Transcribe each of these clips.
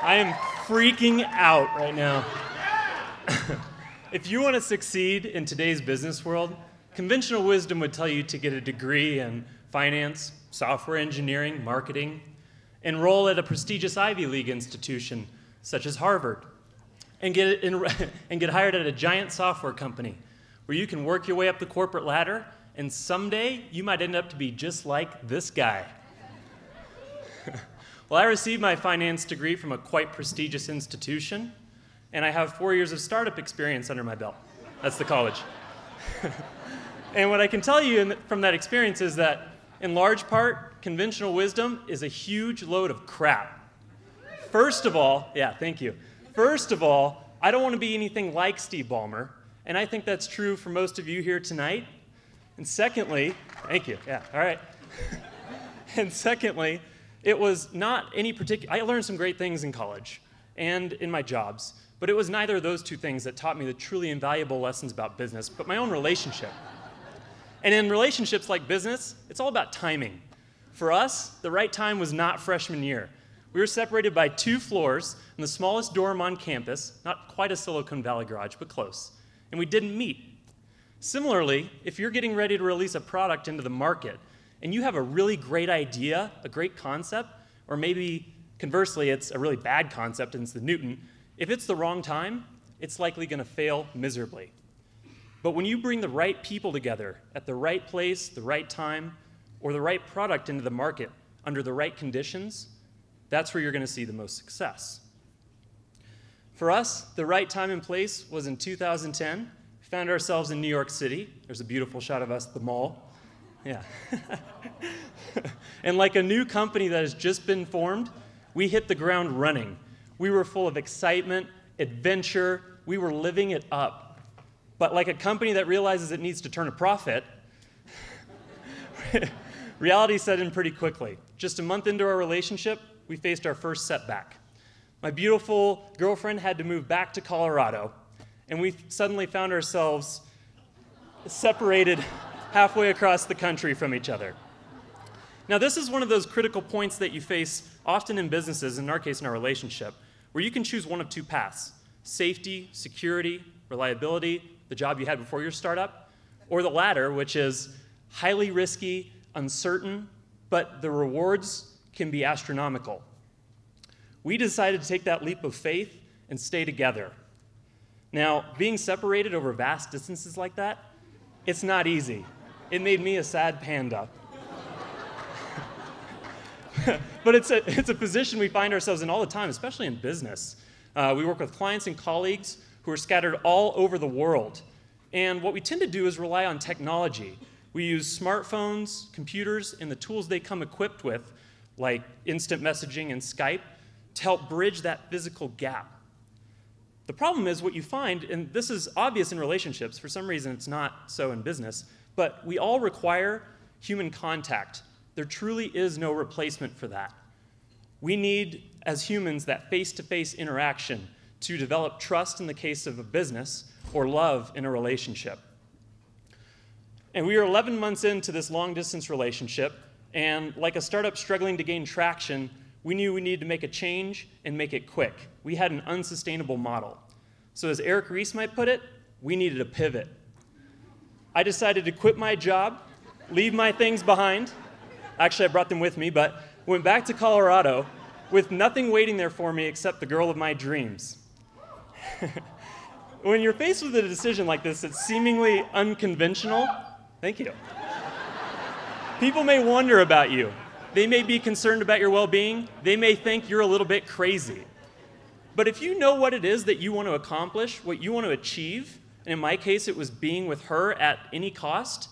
I am freaking out right now. If you want to succeed in today's business world, conventional wisdom would tell you to get a degree in finance, software engineering, marketing, enroll at a prestigious Ivy League institution such as Harvard, and get hired at a giant software company where you can work your way up the corporate ladder, and someday you might end up to be just like this guy. Well, I received my finance degree from a quite prestigious institution, and I have 4 years of startup experience under my belt. That's the college. And what I can tell you from that experience is that, in large part, conventional wisdom is a huge load of crap. First of all, yeah, thank you. First of all, I don't want to be anything like Steve Ballmer, and I think that's true for most of you here tonight. And secondly, thank you, yeah, all right. And secondly, it was not any particular, I learned some great things in college and in my jobs, but it was neither of those two things that taught me the truly invaluable lessons about business, but my own relationship. And in relationships like business, it's all about timing. For us, the right time was not freshman year. We were separated by 2 floors in the smallest dorm on campus, not quite a Silicon Valley garage, but close, and we didn't meet. Similarly, if you're getting ready to release a product into the market, and you have a really great idea, a great concept, or maybe conversely, it's a really bad concept and it's the Newton, if it's the wrong time, it's likely going to fail miserably. But when you bring the right people together at the right place, the right time, or the right product into the market under the right conditions, that's where you're going to see the most success. For us, the right time and place was in 2010. We found ourselves in New York City. There's a beautiful shot of us at the mall. Yeah. And like a new company that has just been formed, we hit the ground running. We were full of excitement, adventure. We were living it up. But like a company that realizes it needs to turn a profit, reality set in pretty quickly. Just a month into our relationship, we faced our first setback. My beautiful girlfriend had to move back to Colorado, and we suddenly found ourselves separated halfway across the country from each other. Now, this is one of those critical points that you face often in businesses, in our case, in our relationship, where you can choose one of 2 paths: safety, security, reliability, the job you had before your startup, or the latter, which is highly risky, uncertain, but the rewards can be astronomical. We decided to take that leap of faith and stay together. Now, being separated over vast distances like that, it's not easy. It made me a sad panda. But it's a position we find ourselves in all the time, especially in business. We work with clients and colleagues who are scattered all over the world. And what we tend to do is rely on technology. We use smartphones, computers, and the tools they come equipped with, like instant messaging and Skype, to help bridge that physical gap. The problem is what you find, and this is obvious in relationships, for some reason it's not so in business, but we all require human contact. There truly is no replacement for that. We need, as humans, that face-to-face interaction to develop trust in the case of a business or love in a relationship. And we are 11 months into this long-distance relationship, and like a startup struggling to gain traction, we knew we needed to make a change and make it quick. We had an unsustainable model. So as Eric Ries might put it, we needed a pivot. I decided to quit my job, leave my things behind. Actually, I brought them with me, but went back to Colorado with nothing waiting there for me except the girl of my dreams. When you're faced with a decision like this that's seemingly unconventional, thank you. People may wonder about you. They may be concerned about your well-being. They may think you're a little bit crazy. But if you know what it is that you want to accomplish, what you want to achieve, and in my case it was being with her at any cost,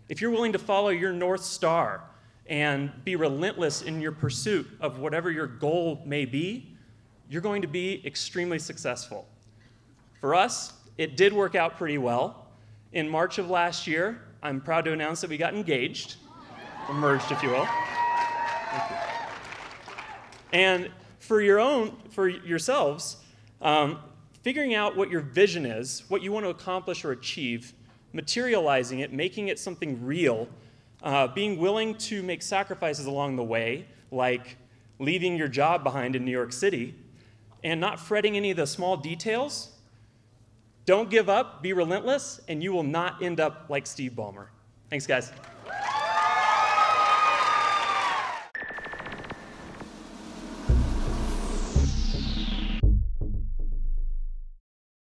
if you're willing to follow your North Star and be relentless in your pursuit of whatever your goal may be, you're going to be extremely successful. For us, it did work out pretty well. In March of last year, I'm proud to announce that we got engaged, or merged, if you will. Thank you. And for yourselves, figuring out what your vision is, what you want to accomplish or achieve, materializing it, making it something real, being willing to make sacrifices along the way, like leaving your job behind in New York City, and not fretting any of the small details, don't give up, be relentless, and you will not end up like Steve Ballmer. Thanks, guys.